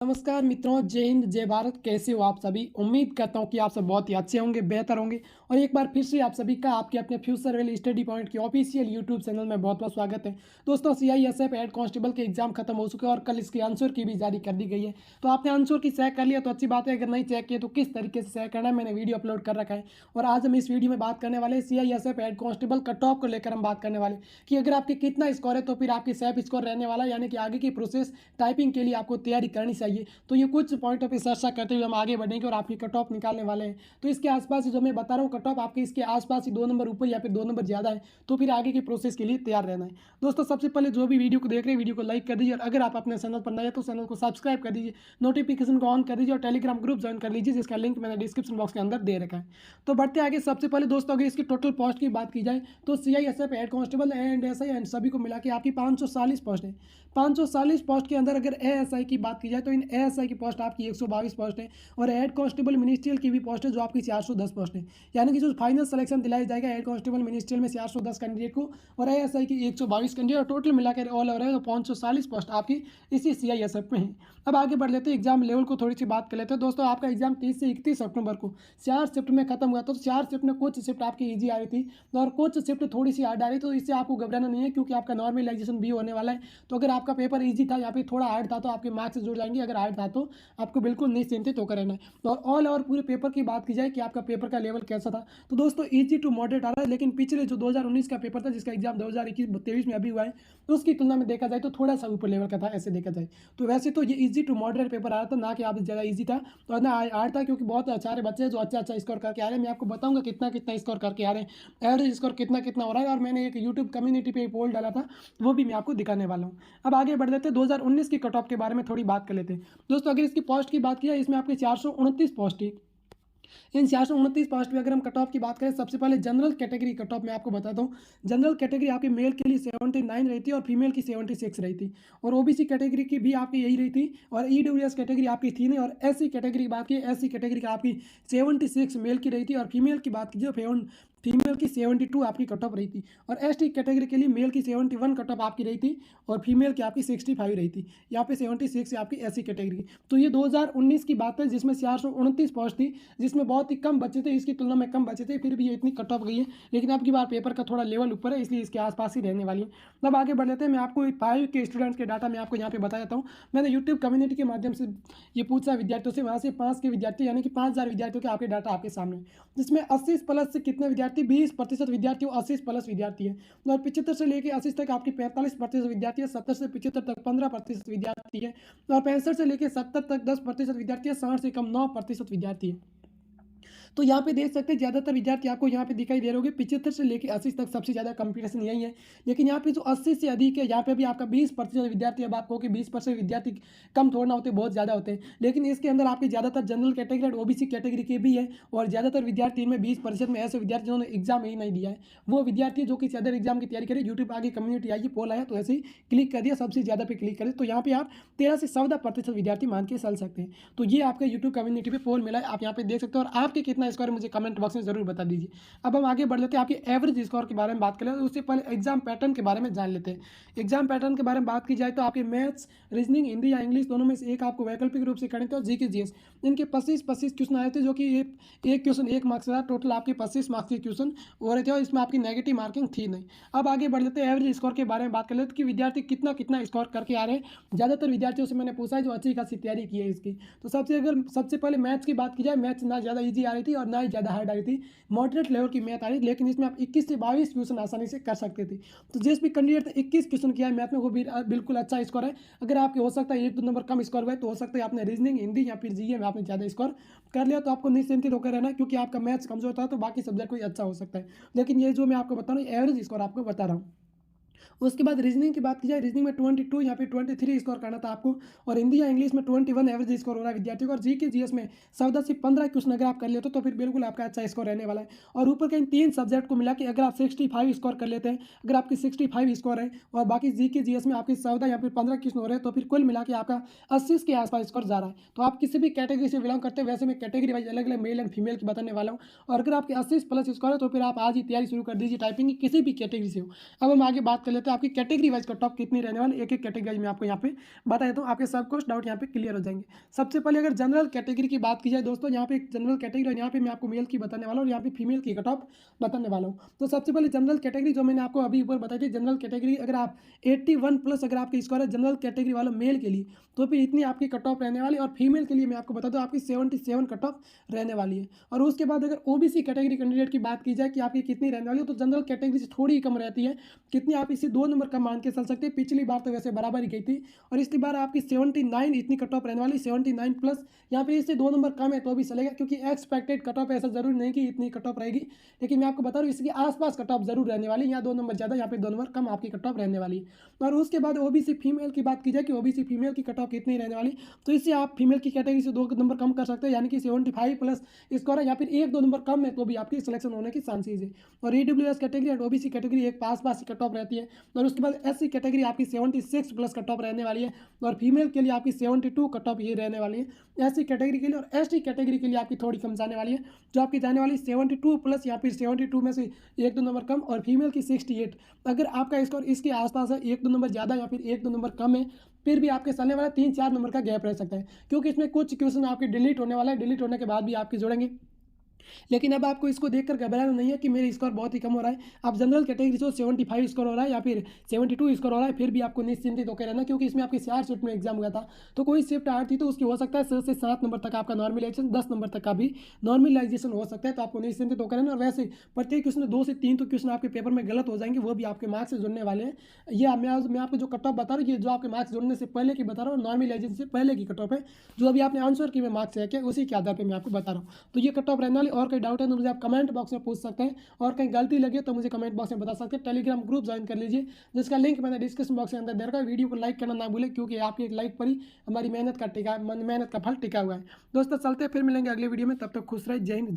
नमस्कार मित्रों, जय हिंद, जय भारत। कैसे हो आप सभी? उम्मीद करता हूँ कि आप सब बहुत ही अच्छे होंगे, बेहतर होंगे। और एक बार फिर से आप सभी का आपके अपने फ्यूचर वेल स्टडी पॉइंट के ऑफिशियल यूट्यूब चैनल में बहुत बहुत स्वागत है। दोस्तों, सीआईएसएफ हेड कांस्टेबल के एग्जाम खत्म हो चुके हैं और कल इसके आंसर की भी जारी कर दी गई है। तो आपने आंसर की चेक कर लिया तो अच्छी बात है, अगर नहीं चेक किया तो किस तरीके से चेक करना है मैंने वीडियो अपलोड कर रखा है। और आज हम इस वीडियो में बात करने वाले CISF head constable cut off को लेकर हम बात करने वाले कि अगर आपके कितना स्कोर है तो फिर आपकी सेफ स्कोर रहने वाला है, यानी कि आगे की प्रोसेस टाइपिंग के लिए आपको तैयारी करनी चाहिए। तो ये कुछ पॉइंटों पे चर्चा करते हुए हम आगे बढ़ेंगे और आपकी कट ऑफ निकालने वाले हैं। तो इसके आसपास जो मैं बता रहा हूँ, कट ऑफ आपके इसके आसपास ही 2 नंबर ऊपर या फिर 2 नंबर ज़्यादा है, तो फिर आगे की प्रोसेस के लिए तैयार रहना है। दोस्तों, सबसे पहले जो भी वीडियो को देख रहे हैं वीडियो को लाइक कर दीजिए, और अगर आप अपने चैनल पर नए हैं तो चैनल को सब्सक्राइब कर दीजिए, नोटिफिकेशन को ऑन कर दीजिए और टेलीग्राम ग्रुप ज्वाइन कर लीजिए, जिसका लिंक मैंने डिस्क्रिप्शन बॉक्स के अंदर दे रखा है। तो बढ़ते आगे, सबसे पहले दोस्तों अगर इसकी टोटल पोस्ट की बात की जाए तो CISF head constable and SI and सभी को मिला के आपकी 540 पोस्ट है। 540 पोस्ट के अंदर अगर एएसआई की बात की जाए तो इन एएसआई की पोस्ट आपकी 122 पोस्ट है, और हेड कांस्टेबल मिनिस्ट्रियल की भी पोस्ट है जो आपकी 410 पोस्ट है। यानी कि जो फाइनल सिलेक्शन दिलाया जाएगा हेड कांस्टेबल मिनिस्ट्रियल में 410 कैंडिडेट को और एएसआई की 122 कैंडिडेट, और टोटल मिलाकर ऑल ओवर है तो 540 पोस्ट आपकी इसी सीआईएसएफ में है। अब आगे बढ़ लेते हैं, एग्जाम लेवल को थोड़ी सी बात कर लेते हैं। दोस्तों, आपका एग्जाम 30 से 31 अक्टूबर को 4 शिफ्ट में खत्म हुआ। तो 4 शिफ्ट में कुछ शिफ्ट आपकी ईजी आ रही थी और कुछ शिफ्ट थोड़ी सी हार्ड आ रही, तो इससे आपको घबराना नहीं है क्योंकि आपका नॉर्मलाइजेशन भी होने वाला है। तो अगर आपका पेपर ईजी था या फिर थोड़ा हार्ड था तो आपके मार्क्स जुड़ जाएंगे, अगर हार्ड था तो आपको बिल्कुल निश्चिंतित होकर रहना है। और ऑल ओवर पूरे पेपर की बात की जाए कि आपका पेपर का लेवल कैसा था, तो दोस्तों ईजी टू मॉडरेट आ रहा है। लेकिन पिछले जो 2019 का पेपर था जिसका एग्जाम 2021-23 में अभी हुआ है, तो उसकी तुलना में देखा जाए तो थोड़ा सा ऊपर लेवल का था, ऐसे देखा जाए तो। वैसे तो ये ईजी टू मॉडरेट पेपर आ रहा था, ना कि आप ज़्यादा ईजी था तो ना हार्ड था, क्योंकि बहुत सारे बच्चे हैं जो अच्छा स्कोर करके आ रहे हैं। मैं आपको बताऊंगा कितना कितना स्कोर करके आ रहे हैं, एवरेज स्कोर कितना कितना हो रहा है, और मैंने एक यूट्यूब कम्युनिटी पे पोल डाला था, वो भी मैं आपको दिखाने वाला हूँ। अब आगे बढ़ लेते हैं, 2019 की कट ऑफ के बारे में थोड़ी बात कर लेते हैं। दोस्तों, अगर इसकी पोस्ट की बात की जाए, इसमें आपकी 429 पोस्ट थी। इन 429 पोस्ट में अगर हम कट ऑफ की बात करें, सबसे पहले जनरल कैटेगरी कट ऑफ मैं आपको बताता हूँ। जनरल कैटेगरी आपके मेल के लिए 79 रही थी और फीमेल की 76 रही थी, और ओबीसी कैटेगरी की भी आपकी यही रही थी, और ईडब्ल्यूएस कैटेगरी आपकी थी नहीं। और एससी कैटेगरी की बात की, एससी कैटेगरी का आपकी 76 मेल की रही थी, और फीमेल की बात कीजिए फीमेल की 72 आपकी कट ऑफ रही थी। और एसटी कैटेगरी के लिए मेल की 71 कट ऑफ आपकी रही थी, और फीमेल की आपकी 65 रही थी। यहाँ पे 76 है आपकी एससी कैटेगरी। तो ये 2019 की बात है जिसमें 429 पोस्ट थी, जिसमें बहुत ही कम बच्चे थे, इसकी तुलना में कम बच्चे थे, फिर भी ये इतनी कट ऑफ गई है। लेकिन अब की बार पेपर का थोड़ा लेवल ऊपर है, इसलिए इसके आसपास ही रहने वाली है। अब आगे बढ़ लेते हैं, मैं आपको 5 के स्टूडेंट्स के डाटा मैं आपको यहाँ पे बता देता हूँ। मैंने यूट्यूब कम्युनिटी के माध्यम से ये पूछा विद्यार्थियों से, वहाँ से 5 के विद्यार्थी यानी कि 5000 विद्यार्थियों के आपके डाटा आपके सामने, जिसमें 80 प्लस से कितने विद्यार्थी, 20% विद्यार्थियों 80 प्लस विद्यार्थी है, और 75 से लेकर 80 तक आपकी 45% विद्यार्थी है, 70 से 75 तक 15% विद्यार्थी है, और 65 से लेकर 70 तक 10% विद्यार्थी है, 60 से कम 9% विद्यार्थी है। तो यहाँ पे देख सकते हैं ज़्यादातर विद्यार्थी आपको यहाँ पे दिखाई दे रहे होंगे, 75 से लेकर 80 तक सबसे ज़्यादा कंपटीशन यही है। लेकिन यहाँ पे जो 80 से अधिक है, यहाँ पे भी आपका 20% विद्यार्थी, अब आपको कि 20% विद्यार्थी कम थोड़ा ना होते, बहुत ज़्यादा होते हैं। लेकिन इसके अंदर आपके ज़्यादातर जनरल कैटेगरी और ओबीसी कैटेगरी के भी है, और ज़्यादातर विद्यार्थी में 20% में ऐसे विद्यार्थी जिन्होंने एग्जाम ही नहीं दिया है, वो विद्यार्थी जो कि अदर एग्जाम की तैयारी करें। यूट्यूब आगे कम्युनिटी आई, पोल आया, तो ऐसे ही क्लिक कर दिया, सबसे ज़्यादा पे क्लिक करें, तो यहाँ पे आप 13 से 14% विद्यार्थी मान के चल सकते हैं। तो ये आपका यूट्यूब कम्युनिटी पे पोल मिला है, आप यहाँ पे देख सकते हो, और आपके कितना स्कोर है मुझे कमेंट बॉक्स में जरूर बता दीजिए। अब हम आगे बढ़ लेते हैं, आपके एवरेज स्कोर के बारे में बात करें, उससे पहले एग्जाम पैटर्न के बारे में जान लेते हैं। एग्जाम पैटर्न के बारे में बात की जाए तो आपके मैथ्स, रीजनिंग, हिंदी या इंग्लिश दोनों में से एक आपको वैकल्पिक रूप से करने थे, और जीके जीएस इनके 25 क्वेश्चन आए थे, जो कि एक क्वेश्चन 1 मार्क्स था, टोटल आपके 25 मार्क्स के क्वेश्चन हो रहे थे, और इसमें आपकी नेगेटिव मार्किंग थी नहीं। अब आगे बढ़ लेते हैं, एवरेज स्कोर के बारे में बात कर लेते हैं कि विद्यार्थी कितना कितना स्कोर करके आ रहे हैं। ज़्यादातर विद्यार्थियों से मैंने पूछा है जो अच्छी खासी तैयारी की है इसकी। तो सबसे पहले मैथ्स की बात की जाए, मैथ्स ना ज़्यादा ईजी आ रही थी और ना ही ज़्यादा हार्ड आ रही थी, मॉडरेट लेवल की मैथ आ रही, लेकिन इसमें आप 21 से 22 क्वेश्चन आसानी से कर सकते थे। तो जिस भी कैंडिडेट ने 21 क्वेश्चन किया है मैथ में, वो भी बिल्कुल अच्छा स्कोर है। अगर आपके हो सकता है 1-2 नंबर कम स्कोर हुआ है, तो हो सकता है आपने रीजनिंग, हिंदी या फिर जीए में आपने ज़्यादा स्कोर कर लिया, तो आपको निश्चिंतित होकर रहना, क्योंकि आपका मैथ्स कमजोर था तो बाकी सब्जेक्ट कोई अच्छा हो सकता है। लेकिन ये जो मैं आपको बता रहा हूँ एवरेज स्कोर आपको बता रहा हूँ। उसके बाद रीजनिंग की बात की जाए, रीजनिंग में 22 या फिर 23 स्कोर करना था आपको, और हिंदी या इंग्लिश में 21 एवरेज स्कोर हो रहा है विद्यार्थियों को, और जीके जीएस में 14 से 15 क्वेश्चन अगर आप कर लेते हो तो फिर बिल्कुल आपका अच्छा स्कोर रहने वाला है। और ऊपर के इन 3 सब्जेक्ट को मिला के अगर आप 65 स्कोर कर लेते हैं, अगर आपकी 65 स्कोर है और बाकी जीके जीएस में आपके 14 या फिर 15 क्वेश्चन हो रहे हैं, तो फिर कुल मिला के आपका 80 के आसपास स्कोर जा रहा है। तो आप किसी भी कैटेगरी से बिलोंग करते हैं, वैसे मैं कैटेगरी वाइज अलग अलग मेल एंड फीमेल की बताने वाला हूँ, और अगर आपके 80 प्लस स्कोर है तो फिर आप आज ही तैयारी शुरू कर दीजिए टाइपिंग की, किसी भी कैटेगरी से हो। अब हम आगे बात कर लेते हैं सकते हो आपकी कैटेगरी वाइज कट ऑफ कितनी रहने वाली, एक एक कैटेगरी वाइज मैं आपको यहाँ पे बता देता हूँ, आपके सब कुछ डाउट यहाँ पे क्लियर हो जाएंगे। सबसे पहले अगर जनरल कैटेगरी की बात की जाए दोस्तों, यहाँ पे एक जनरल कैटेगरी है, यहाँ पे मैं आपको मेल की बताने वाला हूँ और यहाँ पे फीमेल की कट ऑफ बताने वाला हूँ। तो सबसे पहले जनरल कैटेगरी जो मैंने आपको अभी ऊपर बताई थी, जनरल कैटेगरी अगर आप 81 प्लस अगर आपका स्कोर है जनरल कैटेगरी वाला मेल के लिए, तो फिर इतनी आपकी कट ऑफ रहने वाली, और फीमेल के लिए मैं आपको बता दूं आपकी 77 कट ऑफ रहने वाली है। और उसके बाद अगर ओबीसी कैटेगरी कैंडिडेट की बात की जाए कि आपकी कितनी रहने वाली है, तो जनरल कैटेगरी से थोड़ी कम रहती है। कितनी, आप इसे 2 नंबर कम मान के चल सकते हैं। पिछली बार तो वैसे बराबर ही गई थी, और इसकी बार आपकी 79 इतनी कट ऑफ रहने वाली, 79 प्लस। यहाँ पे इससे 2 नंबर कम है तो भी चलेगा, क्योंकि एक्सपेक्टेड कट ऑफ ऐसा जरूरी नहीं कि इतनी कट ऑफ रहेगी, लेकिन मैं आपको बता रहा हूँ इसके आसपास कट ऑफ जरूर रहने वाली। यहाँ 2 नंबर ज़्यादा, यहाँ पे 2 नंबर कम आपकी कट ऑफ रहने वाली है। और उसके बाद ओबीसी फीमेल की बात की जाए कि ओबीसी फीमेल की कट ऑफ कितनी रहने वाली, तो इससे आप फीमेल की कैटेगरी से 2 नंबर कम कर सकते हैं, यानी कि 75 प्लस स्कोर है, या फिर 1-2 नंबर कम है तो भी आपकी सिलेक्शन होने की चांसेज है। और ईडब्ल्यूएस कैटेगरी और ओबीसी कैटेगरी एक पास पास की कट ऑफ रहती है। और उसके बाद एससी कैटेगरी आपकी 76 प्लस कट ऑफ रहने वाली है, और फीमेल के लिए आपकी 72 कट ऑफ ये रहने वाली है एससी कैटेगरी के लिए। और एसटी कैटेगरी के लिए आपकी थोड़ी कम जाने वाली है, जो आपकी जाने वाली 72 प्लस, या फिर 72 में से 1-2 नंबर कम, और फीमेल की 68। अगर आपका स्कोर इसके आसपास है, 1-2 नंबर ज़्यादा या फिर 1-2 नंबर कम है, फिर भी आपके चलने वाला 3-4 नंबर का गैप रह सकता है, क्योंकि इसमें कुछ क्वेश्चन आपके डिलीट होने वाला है, डिलीट होने के बाद भी आपके जोड़ेंगे। लेकिन अब आपको इसको देखकर घबराना नहीं है कि मेरे स्कोर बहुत ही कम हो रहा है। आप जनरल कैटेगरी से 75 स्कोर हो रहा है या फिर 72 स्कोर हो रहा है, फिर भी आपको निश्चिंतित होकर रहना, क्योंकि इसमें आपकी 4 शिफ्ट में एग्जाम हुआ था। तो कोई शिफ्ट हार्ड थी तो उसकी हो सकता है 6 से 7 नंबर तक आपका नॉर्मलाइजेशन, 10 नंबर तक का भी नॉर्मलाइजेशन हो सकता है, तो आपको निश्चिंतित होकर रहना। और वैसे प्रत्येक क्वेश्चन में 2 से 3 तो क्वेश्चन आपके पेपर में गलत हो जाएंगे, वो भी आपके मार्क्स से जुड़ने वाले हैं। ये मैं आपको जो कट ऑफ बता रहा हूँ, ये जो आपके मार्क्स जुड़ने से पहले की बता रहा हूँ, नॉर्मलाइजेशन से पहले की कट ऑफ है, जो अभी आपने आंसर की में मार्क्स है क्या, उसी के आधार पर मैं आपको बता रहा हूँ। तो ये कट ऑफ रहने वाली। और कोई डाउट है तो मुझे आप कमेंट बॉक्स में पूछ सकते हैं, और कहीं गलती लगे तो मुझे कमेंट बॉक्स में बता सकते हैं। टेलीग्राम ग्रुप ज्वाइन कर लीजिए, जिसका लिंक मैंने डिस्क्रिप्शन बॉक्स के अंदर दे रखा है। वीडियो को लाइक करना ना भूलें, क्योंकि आपकी एक लाइक पर ही हमारी मेहनत का फल टिका हुआ है। दोस्तों चलते हैं, फिर मिलेंगे अगले वीडियो में, तब तक खुश रहे, जय हिंद।